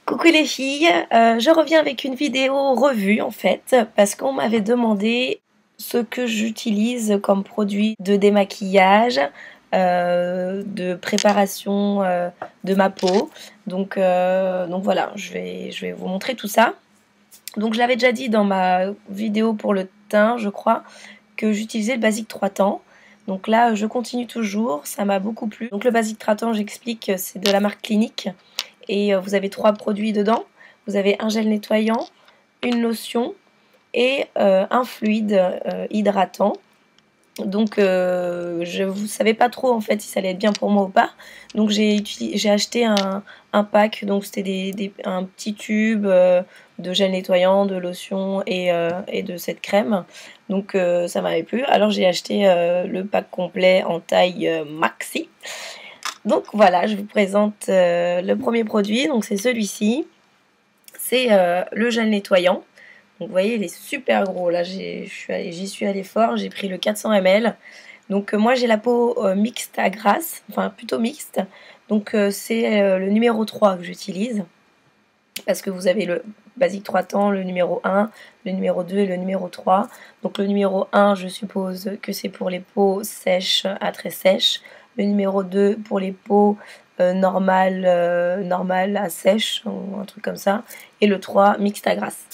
Coucou les filles, je reviens avec une vidéo revue en fait, parce qu'on m'avait demandé ce que j'utilise comme produit de démaquillage, de préparation de ma peau. Donc voilà, je vais vous montrer tout ça. Donc je l'avais déjà dit dans ma vidéo pour le teint, je crois, que j'utilisais le Basic 3 temps. Donc là, je continue toujours, ça m'a beaucoup plu. Donc le Basic 3 temps, j'explique, c'est de la marque Clinique. Et vous avez 3 produits dedans. Vous avez un gel nettoyant, une lotion et un fluide hydratant. Donc je ne savais pas trop en fait si ça allait être bien pour moi ou pas. Donc j'ai acheté un pack, donc c'était un petit tube de gel nettoyant, de lotion et de cette crème. Donc ça m'avait plu. Alors j'ai acheté le pack complet en taille maxi. Donc voilà, je vous présente le premier produit, donc c'est celui-ci. C'est le gel nettoyant. Donc vous voyez, il est super gros. Là, j'y suis allée fort, j'ai pris le 400 ml. Donc moi, j'ai la peau mixte à grasse, enfin plutôt mixte. Donc c'est le numéro 3 que j'utilise. Parce que vous avez le Basic 3 temps, le numéro 1, le numéro 2 et le numéro 3. Donc le numéro 1, je suppose que c'est pour les peaux sèches à très sèches. Le numéro 2 pour les peaux normales à sèche, ou un truc comme ça. Et le 3, mixte à grasse.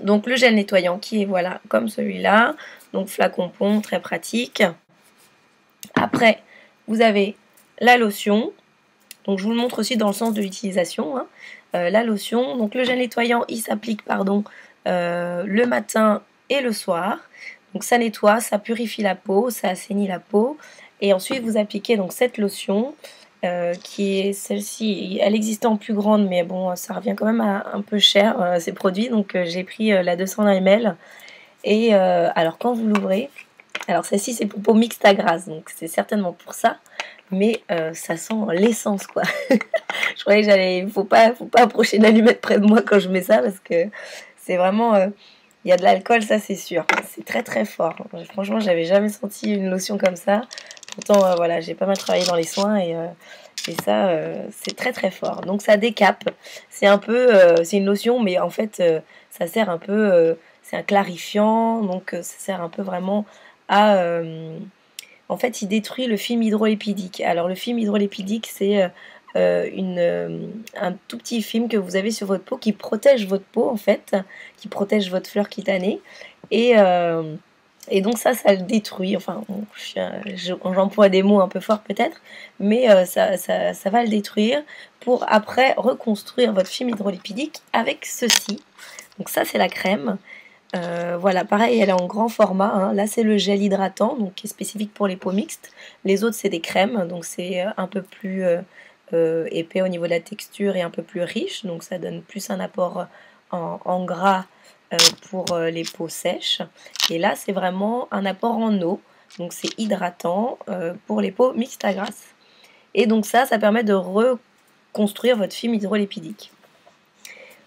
Donc le gel nettoyant qui est voilà comme celui-là. Donc flacon pont, très pratique. Après, vous avez la lotion. Donc je vous le montre aussi dans le sens de l'utilisation. Hein. La lotion, donc le gel nettoyant, il s'applique le matin et le soir. Donc ça nettoie, ça purifie la peau, ça assainit la peau. Et ensuite vous appliquez donc cette lotion qui est celle-ci. Elle existe en plus grande, mais bon, ça revient quand même à un peu cher ces produits. Donc j'ai pris la 200 ml. Et alors quand vous l'ouvrez, alors celle-ci c'est pour peau mixte à grasse, donc c'est certainement pour ça. Mais ça sent l'essence quoi. Je croyais que faut pas approcher une allumette près de moi quand je mets ça parce que c'est vraiment, il y a de l'alcool, ça c'est sûr. C'est très très fort. Franchement, j'avais jamais senti une lotion comme ça. Pourtant, voilà, j'ai pas mal travaillé dans les soins et ça, c'est très très fort. Donc ça décape. C'est un peu, c'est une lotion, mais en fait, ça sert un peu, c'est un clarifiant, donc ça sert un peu vraiment à en fait, il détruit le film hydrolipidique. Alors, le film hydrolipidique, c'est un tout petit film que vous avez sur votre peau qui protège votre peau, en fait, qui protège votre fleur cutanée. Et donc ça le détruit. Enfin, j'emploie des mots un peu forts peut-être, mais ça va le détruire pour après reconstruire votre film hydrolipidique avec ceci. Donc ça, c'est la crème. Voilà, pareil, elle est en grand format. Hein. Là, c'est le gel hydratant, donc qui est spécifique pour les peaux mixtes. Les autres, c'est des crèmes, donc c'est un peu plus épais au niveau de la texture et un peu plus riche. Donc ça donne plus un apport en gras pour les peaux sèches. Et là, c'est vraiment un apport en eau. Donc c'est hydratant pour les peaux mixtes à grasse. Et donc ça permet de reconstruire votre film hydrolipidique.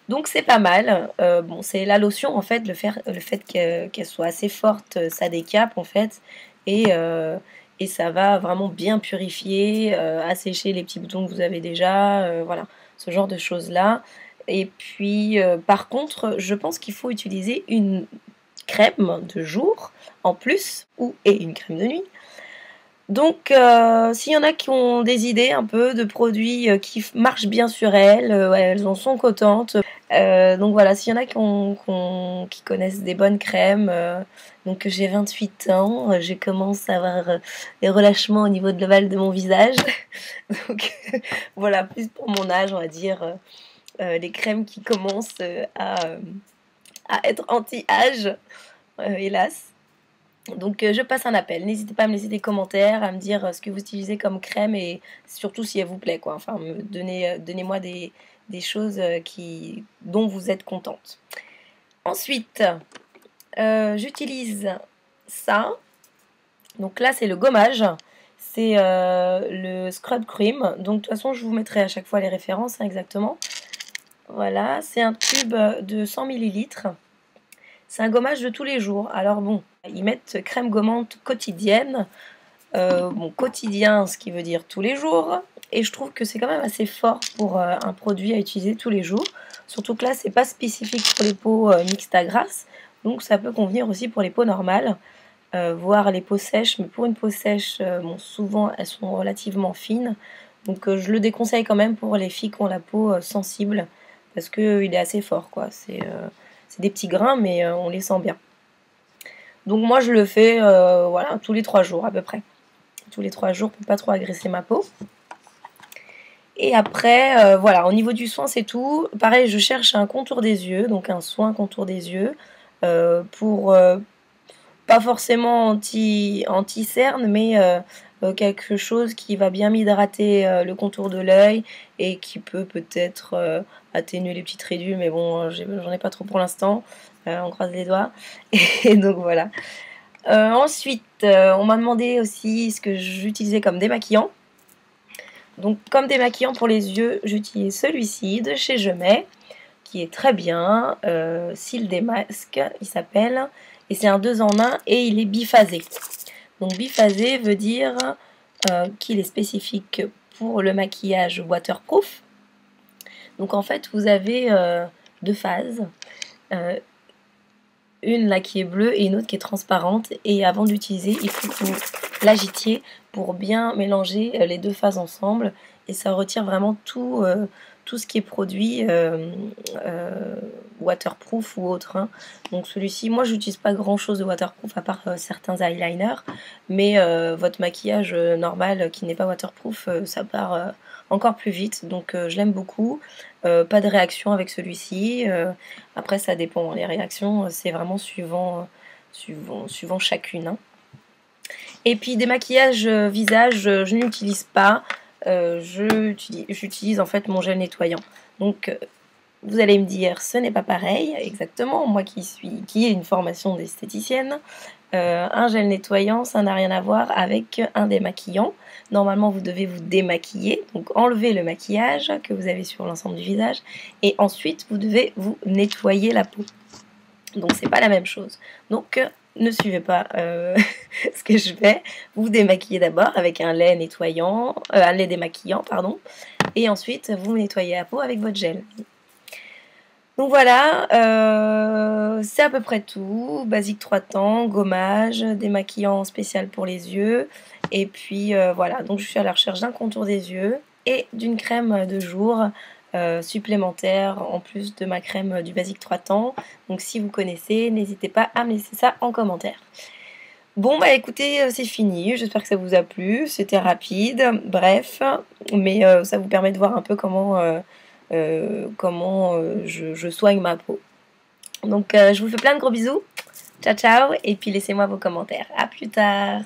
Donc c'est pas mal. Bon, c'est la lotion en fait, le fait qu'elle soit assez forte, ça décape en fait, et ça va vraiment bien purifier, assécher les petits boutons que vous avez déjà, voilà, ce genre de choses là. Et puis par contre, je pense qu'il faut utiliser une crème de jour en plus et une crème de nuit. Donc, s'il y en a qui ont des idées un peu de produits qui marchent bien sur elles, ouais, elles en sont contentes. Donc voilà, s'il y en a qui connaissent des bonnes crèmes, donc j'ai 28 ans, je commence à avoir des relâchements au niveau de l'ovale de mon visage. Donc voilà, plus pour mon âge, on va dire, les crèmes qui commencent à être anti-âge, hélas. Donc je passe un appel, n'hésitez pas à me laisser des commentaires, à me dire ce que vous utilisez comme crème et surtout si elle vous plaît quoi. Enfin, donnez-moi des choses dont vous êtes contente. Ensuite, j'utilise ça. Donc là c'est le gommage, c'est le scrub cream. Donc de toute façon je vous mettrai à chaque fois les références hein, exactement. Voilà, c'est un tube de 100 ml. C'est un gommage de tous les jours. Alors bon, ils mettent crème gommante quotidienne. Bon, quotidien, ce qui veut dire tous les jours. et je trouve que c'est quand même assez fort pour un produit à utiliser tous les jours. Surtout que là, c'est pas spécifique pour les peaux mixtes à grasse, donc ça peut convenir aussi pour les peaux normales, voire les peaux sèches. Mais pour une peau sèche, bon, souvent elles sont relativement fines, donc je le déconseille quand même pour les filles qui ont la peau sensible, parce qu'il est assez fort, quoi. C'est des petits grains, mais on les sent bien. Donc moi je le fais voilà, tous les 3 jours à peu près. Tous les 3 jours pour pas trop agresser ma peau. Et après, voilà, au niveau du soin, c'est tout. Pareil, je cherche un contour des yeux, donc un soin contour des yeux, pour pas forcément anti-cerne, mais quelque chose qui va bien m'hydrater le contour de l'œil et qui peut peut-être atténuer les petites rayures, mais bon, j'en ai pas trop pour l'instant. On croise les doigts. Et donc voilà. Ensuite, on m'a demandé aussi ce que j'utilisais comme démaquillant. Donc comme démaquillant pour les yeux, j'utilise celui-ci de chez Je Mets, qui est très bien, Cils Démasque, il s'appelle, et c'est un 2 en 1 et il est biphasé. Donc biphasé veut dire qu'il est spécifique pour le maquillage waterproof. Donc en fait vous avez 2 phases, une là qui est bleue et une autre qui est transparente, et avant d'utiliser il faut que vous l'agitiez pour bien mélanger les 2 phases ensemble, et ça retire vraiment tout ce qui est produit waterproof ou autre, hein. Donc celui-ci, moi j'utilise pas grand chose de waterproof à part certains eyeliners, mais votre maquillage normal qui n'est pas waterproof, ça part encore plus vite, donc je l'aime beaucoup. Pas de réaction avec celui-ci, après ça dépend, les réactions c'est vraiment suivant chacune, hein. Et puis des maquillages visage, je n'utilise pas, j'utilise en fait mon gel nettoyant. Donc vous allez me dire, ce n'est pas pareil, exactement, moi qui ai une formation d'esthéticienne, un gel nettoyant, ça n'a rien à voir avec un démaquillant. Normalement, vous devez vous démaquiller, donc enlever le maquillage que vous avez sur l'ensemble du visage, et ensuite vous devez vous nettoyer la peau. Donc c'est pas la même chose. Donc ne suivez pas ce que je fais. Vous démaquillez d'abord avec un lait nettoyant, un lait démaquillant, pardon, et ensuite vous nettoyez la peau avec votre gel. Donc voilà, c'est à peu près tout. Basique 3 temps, gommage, démaquillant spécial pour les yeux. Et puis voilà, donc je suis à la recherche d'un contour des yeux et d'une crème de jour supplémentaire en plus de ma crème du Basique 3 temps. Donc si vous connaissez, n'hésitez pas à me laisser ça en commentaire. Bon bah écoutez, c'est fini, j'espère que ça vous a plu, c'était rapide, bref, mais ça vous permet de voir un peu comment je soigne ma peau. Donc je vous fais plein de gros bisous, ciao ciao, et puis laissez-moi vos commentaires, à plus tard.